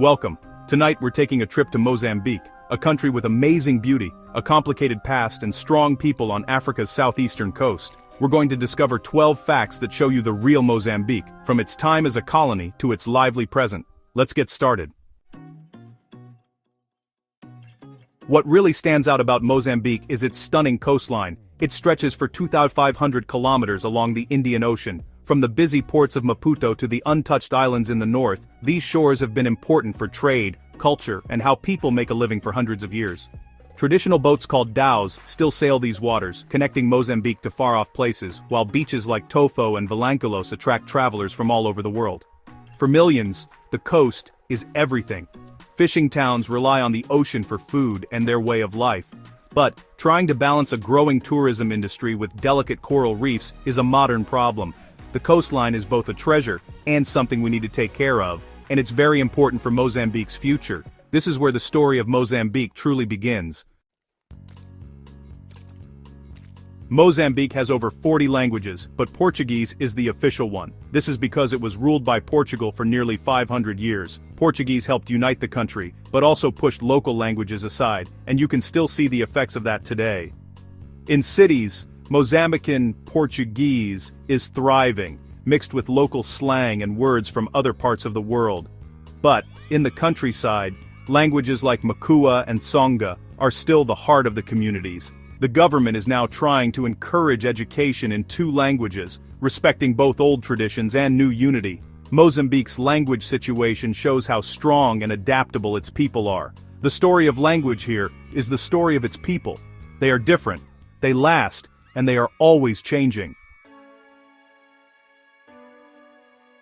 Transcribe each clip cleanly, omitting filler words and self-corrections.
Welcome. Tonight we're taking a trip to Mozambique, a country with amazing beauty, a complicated past and strong people on Africa's southeastern coast. We're going to discover 12 facts that show you the real Mozambique, from its time as a colony to its lively present. Let's get started. What really stands out about Mozambique is its stunning coastline. It stretches for 2,500 kilometers along the Indian Ocean. From the busy ports of Maputo to the untouched islands in the north, these shores have been important for trade, culture, and how people make a living for hundreds of years. Traditional boats called dhows still sail these waters, connecting Mozambique to far-off places, while beaches like Tofo and Vilanculos attract travelers from all over the world. For millions, the coast is everything. Fishing towns rely on the ocean for food and their way of life. But trying to balance a growing tourism industry with delicate coral reefs is a modern problem. The coastline is both a treasure and something we need to take care of, and it's very important for Mozambique's future. This is where the story of Mozambique truly begins. Mozambique has over 40 languages, but Portuguese is the official one. This is because it was ruled by Portugal for nearly 500 years. Portuguese helped unite the country, but also pushed local languages aside, and you can still see the effects of that today. In cities, Mozambican Portuguese is thriving, mixed with local slang and words from other parts of the world. But, in the countryside, languages like Makua and Tsonga are still the heart of the communities. The government is now trying to encourage education in two languages, respecting both old traditions and new unity. Mozambique's language situation shows how strong and adaptable its people are. The story of language here is the story of its people. They are different, they last, and they are always changing.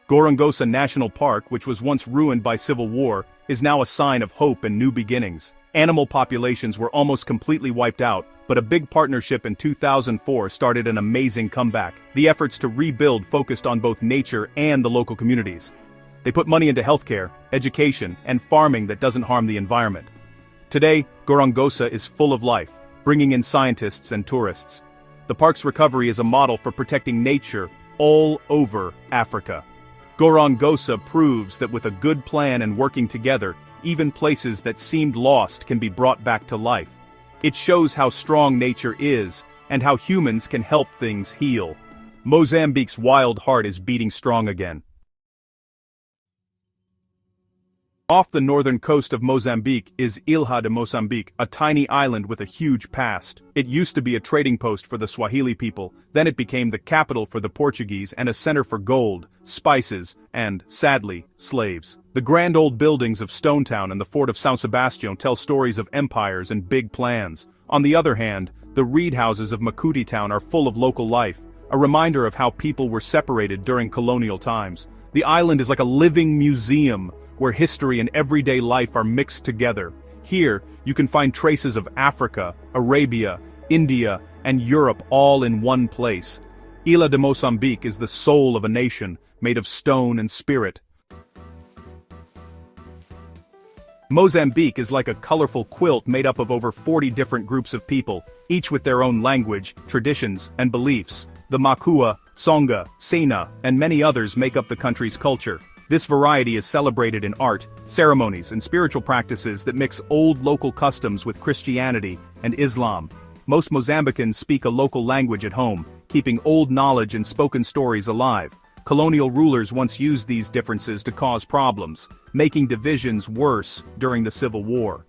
Gorongosa National Park, which was once ruined by civil war, is now a sign of hope and new beginnings. Animal populations were almost completely wiped out, but a big partnership in 2004 started an amazing comeback. The efforts to rebuild focused on both nature and the local communities. They put money into healthcare, education, and farming that doesn't harm the environment. Today, Gorongosa is full of life, bringing in scientists and tourists. The park's recovery is a model for protecting nature all over Africa. Gorongosa proves that with a good plan and working together, even places that seemed lost can be brought back to life. It shows how strong nature is, and how humans can help things heal. Mozambique's wild heart is beating strong again. Off the northern coast of Mozambique is Ilha de Mozambique, a tiny island with a huge past. It used to be a trading post for the Swahili people, then it became the capital for the Portuguese and a center for gold, spices, and, sadly, slaves. The grand old buildings of Stonetown and the fort of São Sebastião tell stories of empires and big plans. On the other hand, the reed houses of Makuti town are full of local life, a reminder of how people were separated during colonial times. The island is like a living museum, where history and everyday life are mixed together. Here, you can find traces of Africa, Arabia, India, and Europe all in one place. Ilha de Mozambique is the soul of a nation, made of stone and spirit. Mozambique is like a colorful quilt made up of over 40 different groups of people, each with their own language, traditions, and beliefs. The Makua, Tsonga, Sena, and many others make up the country's culture. This variety is celebrated in art, ceremonies, and spiritual practices that mix old local customs with Christianity and Islam. Most Mozambicans speak a local language at home, keeping old knowledge and spoken stories alive. Colonial rulers once used these differences to cause problems, making divisions worse during the Civil War.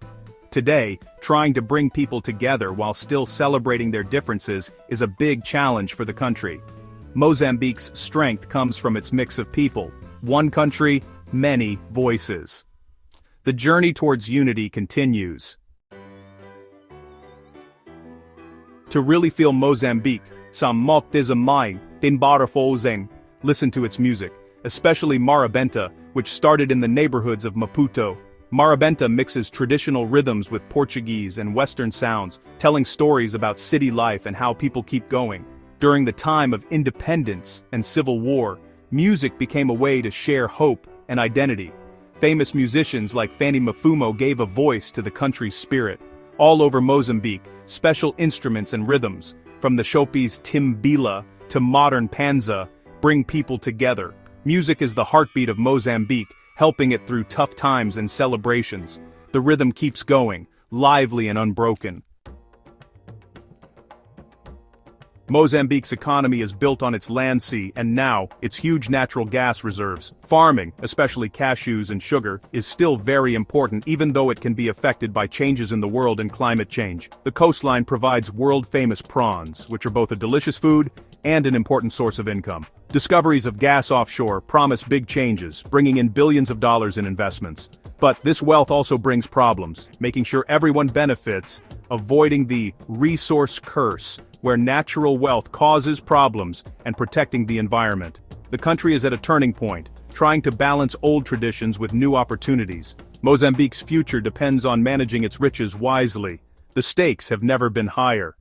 Today, trying to bring people together while still celebrating their differences is a big challenge for the country. Mozambique's strength comes from its mix of people. One country, many voices. The journey towards unity continues. To really feel Mozambique, listen to its music, especially Marabenta, which started in the neighborhoods of Maputo. Marabenta mixes traditional rhythms with Portuguese and Western sounds, telling stories about city life and how people keep going. During the time of independence and civil war, music became a way to share hope and identity. Famous musicians like Fanny Mafumo gave a voice to the country's spirit. All over Mozambique, special instruments and rhythms, from the Chopi's timbila to modern panza, bring people together. Music is the heartbeat of Mozambique, helping it through tough times and celebrations. The rhythm keeps going, lively and unbroken. Mozambique's economy is built on its land sea and now, its huge natural gas reserves. Farming, especially cashews and sugar, is still very important even though it can be affected by changes in the world and climate change. The coastline provides world-famous prawns, which are both a delicious food and an important source of income. Discoveries of gas offshore promise big changes, bringing in billions of dollars in investments. But this wealth also brings problems, making sure everyone benefits, avoiding the resource curse, where natural wealth causes problems, and protecting the environment. The country is at a turning point, trying to balance old traditions with new opportunities. Mozambique's future depends on managing its riches wisely. The stakes have never been higher.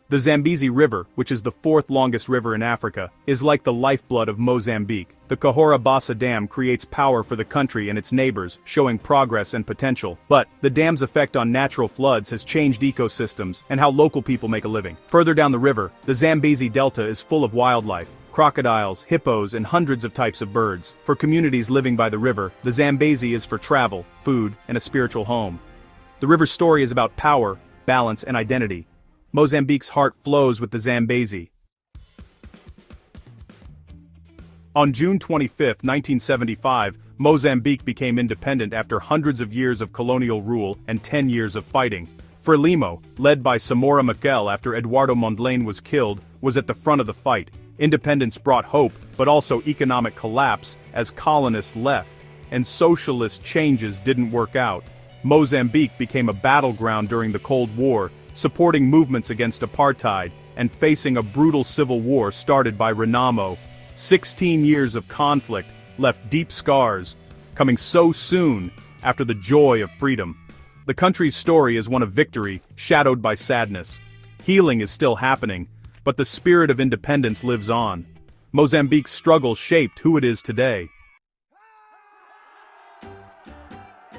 The Zambezi River, which is the fourth longest river in Africa, is like the lifeblood of Mozambique. The Cahora Bassa Dam creates power for the country and its neighbors, showing progress and potential. But the dam's effect on natural floods has changed ecosystems and how local people make a living. Further down the river, the Zambezi Delta is full of wildlife. Crocodiles, hippos, and hundreds of types of birds. For communities living by the river, the Zambezi is for travel, food, and a spiritual home. The river's story is about power, balance, and identity. Mozambique's heart flows with the Zambezi. On June 25, 1975, Mozambique became independent after hundreds of years of colonial rule and 10 years of fighting. Frelimo, led by Samora Machel after Eduardo Mondlane was killed, was at the front of the fight. Independence brought hope, but also economic collapse as colonists left, and socialist changes didn't work out. Mozambique became a battleground during the Cold War, supporting movements against apartheid and facing a brutal civil war started by Renamo. 16 years of conflict left deep scars, coming so soon after the joy of freedom. The country's story is one of victory, shadowed by sadness. Healing is still happening, but the spirit of independence lives on. Mozambique's struggle shaped who it is today.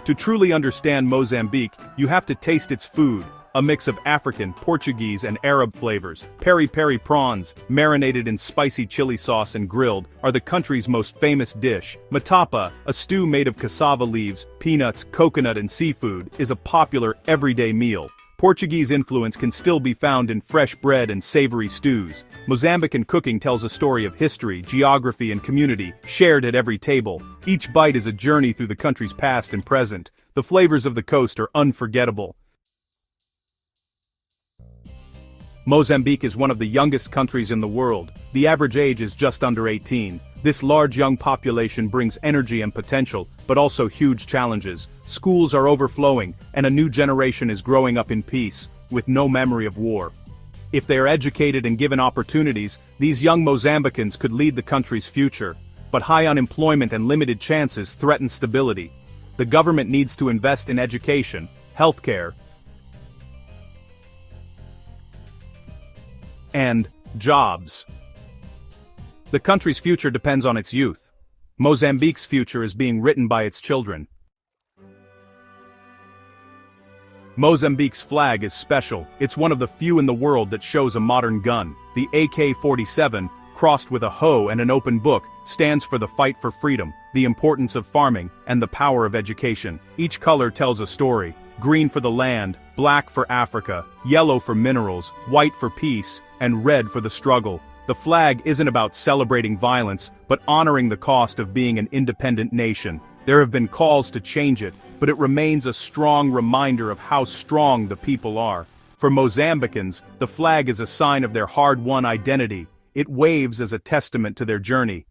To truly understand Mozambique, you have to taste its food. A mix of African, Portuguese, and Arab flavors. Peri-peri prawns, marinated in spicy chili sauce and grilled, are the country's most famous dish. Matapa, a stew made of cassava leaves, peanuts, coconut, and seafood, is a popular everyday meal. Portuguese influence can still be found in fresh bread and savory stews. Mozambican cooking tells a story of history, geography, and community, shared at every table. Each bite is a journey through the country's past and present. The flavors of the coast are unforgettable. Mozambique is one of the youngest countries in the world. The average age is just under 18. This large young population brings energy and potential, but also huge challenges. Schools are overflowing, and a new generation is growing up in peace, with no memory of war. If they are educated and given opportunities, these young Mozambicans could lead the country's future. But high unemployment and limited chances threaten stability. The government needs to invest in education, healthcare, and jobs. The country's future depends on its youth. Mozambique's future is being written by its children. Mozambique's flag is special. It's one of the few in the world that shows a modern gun. The AK-47, crossed with a hoe and an open book, stands for the fight for freedom, the importance of farming, and the power of education. Each color tells a story. Green for the land, black for Africa, yellow for minerals, white for peace, and red for the struggle. The flag isn't about celebrating violence, but honoring the cost of being an independent nation. There have been calls to change it, but it remains a strong reminder of how strong the people are. For Mozambicans, the flag is a sign of their hard-won identity. It waves as a testament to their journey.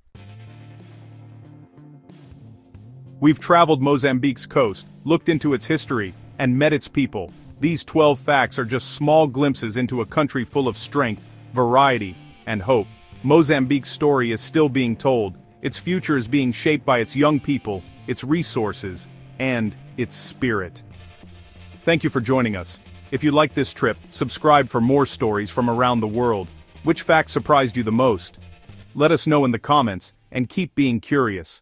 We've traveled Mozambique's coast, looked into its history, and met its people. These 12 facts are just small glimpses into a country full of strength, variety, and hope. Mozambique's story is still being told. Its future is being shaped by its young people, its resources, and its spirit. Thank you for joining us. If you liked this trip, subscribe for more stories from around the world. Which fact surprised you the most? Let us know in the comments, and keep being curious.